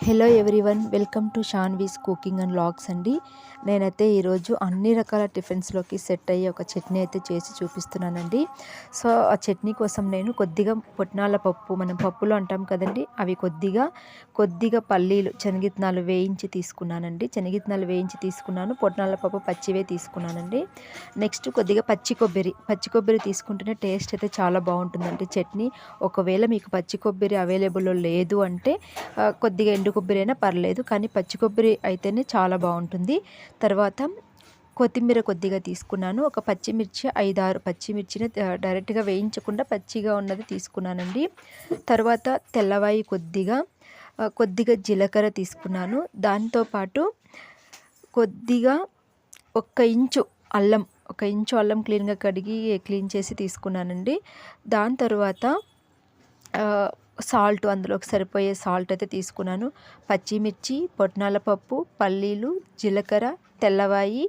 Hello everyone, welcome to Shanvi's cooking and vlogs అండి. నేనైతే ఈరోజు అన్ని రకాల టిఫిన్స్లోకి సెట్ అయ్యే ఒక చట్నీ అయితే చేసి చూపిస్తున్నానండి. సో ఆ చట్నీ కోసం నేను కొద్దిగా పుట్నాల పప్పు, మనం పప్పులు అంటాం కదండి, అవి కొద్దిగా పల్లీలు, శనగిత్తనాలు వేయించి తీసుకున్నానండి. శనగిత్తనాలు వేయించి తీసుకున్నాను, పుట్నాల పప్పు పచ్చివే తీసుకున్నానండి. నెక్స్ట్ కొద్దిగా పచ్చి కొబ్బరి తీసుకుంటేనే టేస్ట్ అయితే చాలా బాగుంటుందండి చట్నీ. ఒకవేళ మీకు పచ్చి కొబ్బరి అవైలబుల్లో లేదు అంటే కొద్దిగా ఎండు కొబ్బరి అయినా పర్లేదు, కానీ పచ్చి కొబ్బరి అయితేనే చాలా బాగుంటుంది. తర్వాత కొత్తిమీర కొద్దిగా తీసుకున్నాను. ఒక పచ్చిమిర్చి 5-6 పచ్చిమిర్చిని డైరెక్ట్గా వేయించకుండా పచ్చిగా ఉన్నది తీసుకున్నానండి. తర్వాత తెల్లవాయి కొద్దిగా జీలకర్ర తీసుకున్నాను. దాంతోపాటు కొద్దిగా ఒక ఇంచు అల్లం క్లీన్గా కడిగి క్లీన్ చేసి తీసుకున్నానండి. దాని తర్వాత సాల్ట్, అందులోకి సరిపోయే సాల్ట్ అయితే తీసుకున్నాను. పచ్చిమిర్చి, పుట్నాల పప్పు, పల్లీలు, జీలకర్ర, తెల్లవాయి,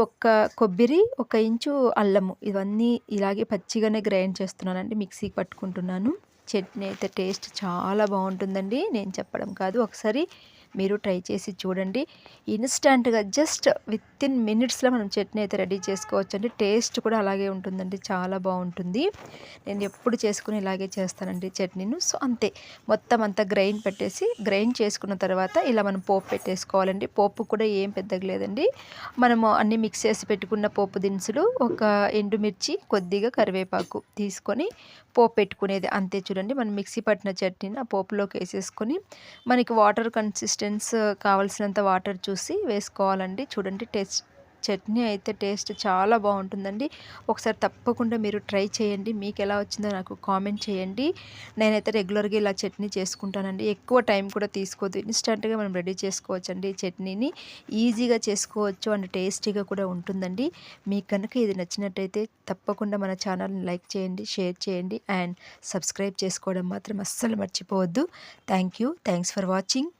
ఒక్క కొబ్బరి, ఒక ఇంచు అల్లము, ఇవన్నీ ఇలాగే పచ్చిగానే గ్రైండ్ చేస్తున్నానండి, మిక్సీకి పట్టుకుంటున్నాను. చట్నీ అయితే టేస్ట్ చాలా బాగుంటుందండి, నేను చెప్పడం కాదు, ఒకసారి మీరు ట్రై చేసి చూడండి. ఇన్స్టంట్గా జస్ట్ వితిన్ మినిట్స్లో మనం చట్నీ అయితే రెడీ చేసుకోవచ్చు అండి. టేస్ట్ కూడా అలాగే ఉంటుందండి, చాలా బాగుంటుంది. నేను ఎప్పుడు చేసుకుని ఇలాగే చేస్తానండి చట్నీను. సో అంతే, మొత్తం అంతా గ్రైండ్ చేసుకున్న తర్వాత ఇలా మనం పోపు పెట్టేసుకోవాలండి. పోపు కూడా ఏం పెద్దగా లేదండి, మనము అన్నీ మిక్స్ చేసి పెట్టుకున్న పోపు దినుసులు, ఒక ఎండుమిర్చి, కొద్దిగా కరివేపాకు తీసుకొని పోపు పెట్టుకునేది అంతే. చూడండి, మనం మిక్సీ పట్టిన చట్నీని ఆ పోపులోకి వేసేసుకొని మనకి వాటర్ కన్సిస్టెన్స్ కావాల్సినంత వాటర్ చూసి వేసుకోవాలండి. చూడండి, చట్నీ అయితే టేస్ట్ చాలా బాగుంటుందండి. ఒకసారి తప్పకుండా మీరు ట్రై చేయండి. మీకు ఎలా వచ్చిందో నాకు కామెంట్ చేయండి. నేనైతే రెగ్యులర్గా ఇలా చట్నీ చేసుకుంటానండి. ఎక్కువ టైం కూడా తీసుకోవద్దు, ఇన్స్టంట్గా మనం రెడీ చేసుకోవచ్చండి. ఈ చట్నీని ఈజీగా చేసుకోవచ్చు అండ్ టేస్టీగా కూడా ఉంటుందండి. మీకు కనుక ఇది నచ్చినట్టయితే తప్పకుండా మన ఛానల్ని లైక్ చేయండి, షేర్ చేయండి అండ్ సబ్స్క్రైబ్ చేసుకోవడం మాత్రం అస్సలు మర్చిపోవద్దు. Thanks for watching.